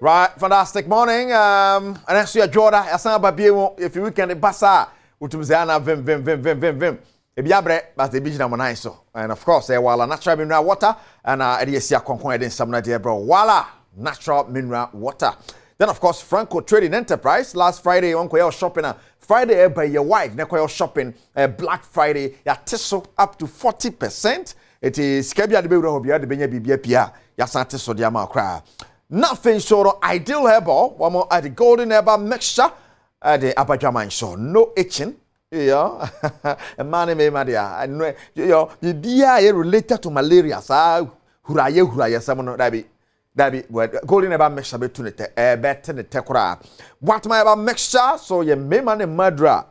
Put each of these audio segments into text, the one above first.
Right, fantastic morning. And actually, a Jordan, I saw Babio if you weekend Bassa, which was Anna Vim. A biabre, but the beach number 9 so. And of course, there while natural mineral water and Edia Concord in some idea, bro. Voila, natural mineral water. Then, of course, Franco Trading Enterprise. Last Friday, on Koyo shopping. Friday, by your wife, Nekoyo shopping. Black Friday, ya tisso up to 40%. It is Skebia the Bible of the Benya BBPA. Yasante so the Amacra. Nothing short of ideal herbal. One more at the golden herbal mixture. At the Badwam show. No itching. Yeah. A man named Madia. I know. The BIA related to malaria. So, huraya, someone that be golden herbal mixture between it. Better than the tekura. What my herbal mixture? So, you may man a murderer.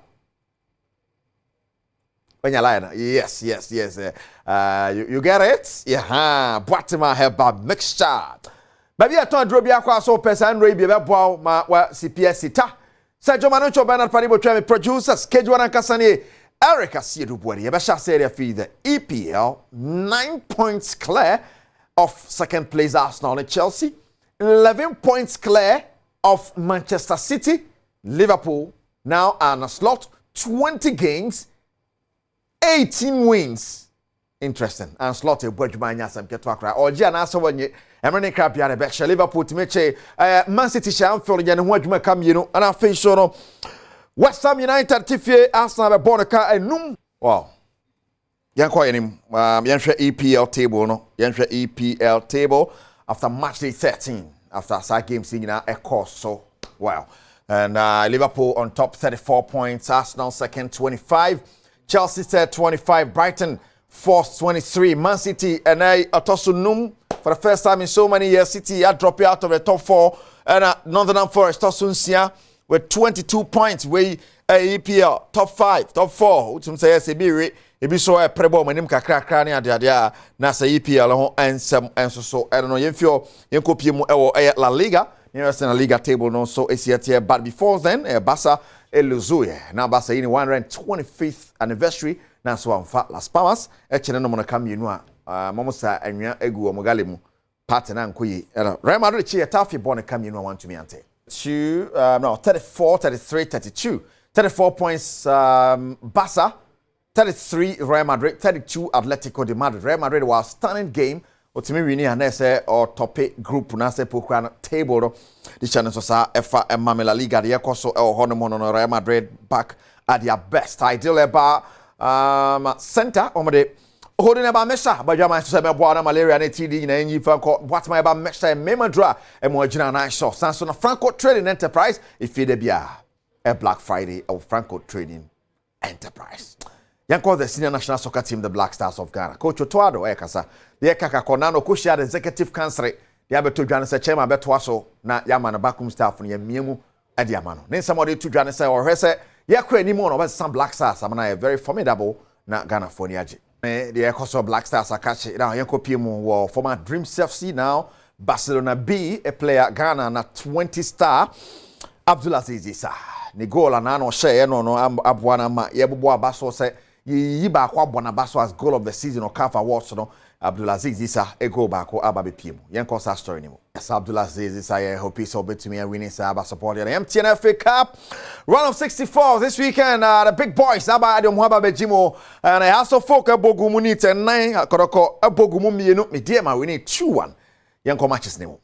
When you're lying, yes. You get it? Yeah. What my herbal mixture? Baby, I told Drobia Quaso Pesan Ray Badwam ma CPS sita. Sergio Manucho Bernard Paribo Tremi producers, Kejuan Kasani, Erica Sidubueri, Basha Seria feed the EPL 9 points clear of second place Arsenal and Chelsea, 11 points clear of Manchester City, Liverpool now on a slot, 20 games, 18 wins. Interesting. And slotted Badwam some Ketwakra or Gianna when you Emily Capiana Becha Liverpool to Meche Man City Shamfield and Wadma come and I face sure West Ham United Tiffy Arsenal Bonica and Num. Wow. Yanko him Yansha EPL table no Yansha EPL table after match day 13 after side game seeing a course so wow. And Liverpool on top 34 points, Arsenal second 25, Chelsea third 25, Brighton fourth 23, Man City and Atosu Num for the first time in so many years. City are dropping out of the top 4 and Northern Forest Tosunsia with 22 points. We EPL top 5, top 4. Which say SBR it be so a prebo manim kakra kra ne ade na say EPL ho ensem enso so I don't know if you copy mu La Liga nearest in the Liga table no so here but before then Barca Eluzuye now Barca in 125th anniversary. Na so amfa Las Palmas chene no mo kam yenu a momosa anwa egu omogale mu party na nkoyi Real Madrid chi etafi bon kam yenu want to me ante 34 33 32 34 points Barca 33 Real Madrid 32 Atletico de Madrid. Real Madrid was stunning game otimi wini anese or top group na se pokwa table no the channel so sa efa La Liga de yakoso no Real Madrid back at their best. Ideal about center omode holding about mesha Badwam so be boa na malaria na TD na enyi fa what my about mesha memadra e mo agina na show sanso na Franco Trading Enterprise if de bia a Black Friday of Franco Trading Enterprise. Yanko the senior national soccer team the Black Stars of Ghana coach Otoado ekasa de kaka konano ko share the executive council de abeto dwane se chairman beto aso na yama na backroom staff no yamiemu ade amano ne somebody to dwane se or hwese yakwa ni mo no be some Black Stars amana very formidable na Ghana for ni age the Ecoso Black Stars akache now yanko piemu wo former Dreams FC now Barcelona B a player Ghana na 20 star Abdulaziz Issa ni goal na no share no abwana ma yebobo abaso se yi ba kwa bona baso as goal of the season or CAF awards no Abdulaziz Issa a goal back or ababe piemu yanko sa story ni mo yes Abdulaziz Issa I hope he's over to me and winning sa support the MTN FA Cup run of 64 this weekend the big boys aba Adom bejimo and I also folk abogumu ni 10 akoroko abogumu mienu me dear ma winning 2-1 yanko matches ni mo.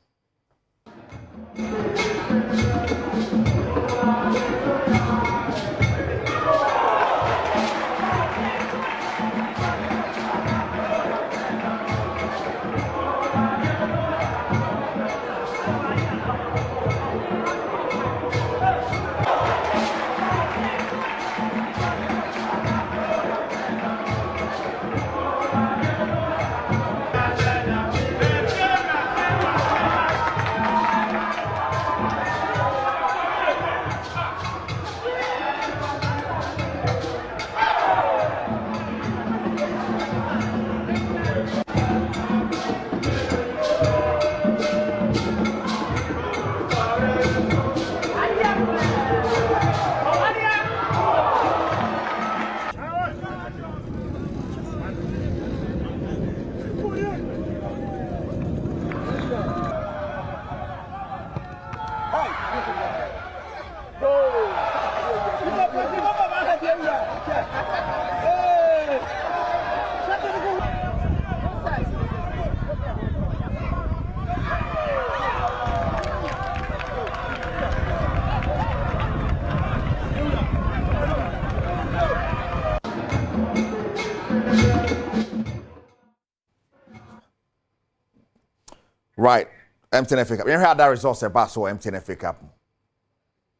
Right. MTN FA Cup. You heard that results about so MTN FA Cup.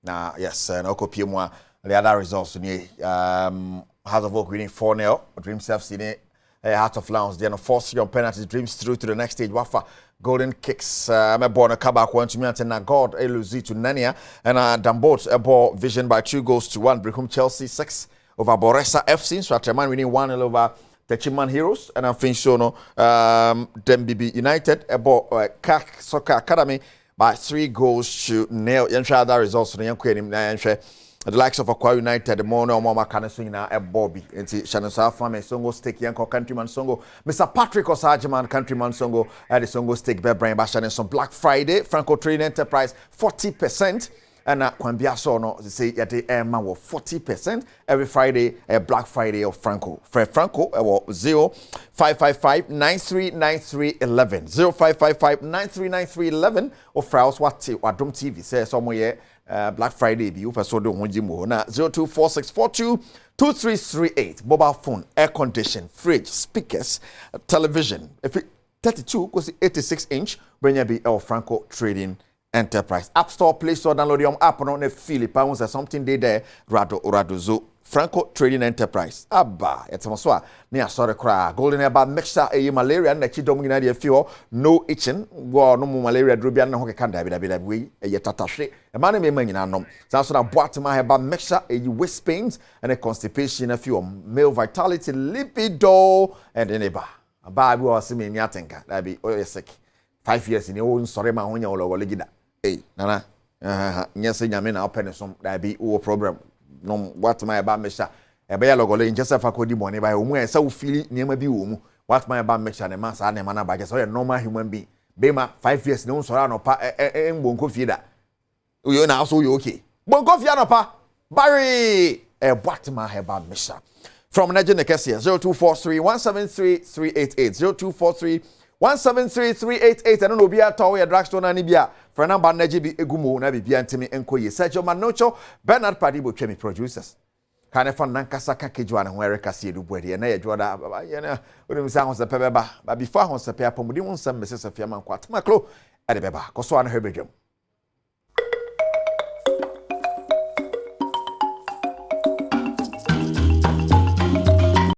Nah, yes, no copy more. The other results ni House of Oak winning 4-0. Dreams FC Heart of Lions then force your penalties Dreams through to the next stage. Wafa golden kicks. I'm born a kabak one to me and God Eluzi to Nania and Dambot a ball vision by 2-1. Brickham Chelsea 6 over Boresa FC. So Atraman winning 1-0 over Techiman Heroes and I'm finished so no Dembibi United a ball CAC Soccer Academy by 3-0. Yensha other results in the the likes of Aqua United, the Mono Mama Canaswina, a Bobby, and Shannon Farm, and Songo Stick, Yanko Countryman Songo, Mr. Patrick Osajaman, Countryman Songo, and the Songo Stick, Bebrain Bashan, and some Black Friday, Franco Trading Enterprise, 40%, and Quambia Sono, they say at the Emma 40% every Friday, a Black Friday of Franco. Fred Franco, 0555 939311, 0555 939311, or Fraus Adom TV, say somewhere. Black Friday be you so do honjimo na 0246422338 mobile phone, air condition, fridge, speakers, television. If it 32 goes 86-inch when you be El Franco Trading Enterprise. App Store, Play Store, download your app on a Philip. I want something they there Radozo Franco Trading Enterprise. Abba, it's a swa. Near sorry cry. Golden about mixture a malaria and the chidomina de fuel. No itching. Go no malaria drubian no hoke kanda we a yetatashe. A man may mean no. Sounds like Badwam about mixture a waist pains and a constipation a few male vitality lipido and a neighbor. A baby was seeming yatinka. That be sick. 5 years in your own sorry ma when you're all legida. Hey, Nana. Yes, Yamin, I'll penny some that be all problem. No, what my about Mesha? A bear logo in just a faculty money by whom so feel near my be what my about Mesha and Master and Mana by just a normal human being. Bema 5 years no sorano pa and Bonko Fida. You now so you okay. Bonko Fiano pa Barry a what my about Mesha. From Najin Cassia 0243 173 388 0243 173 388 and no be at all your drugstore and Nibia. For number Najibi Egumo, Nabi Biantimi Enkoye, Sergio Manocho, Bernard Padibo Chemi producers. Canefon Nankasaka Kijuan, where Cassie Dubuedi, and Joda, Yana, when sounds the Pebeba, but before on the pair, Pomudimon, some Mrs. of Yaman Quat Maclo, at the Beba, Coswan Herbejum.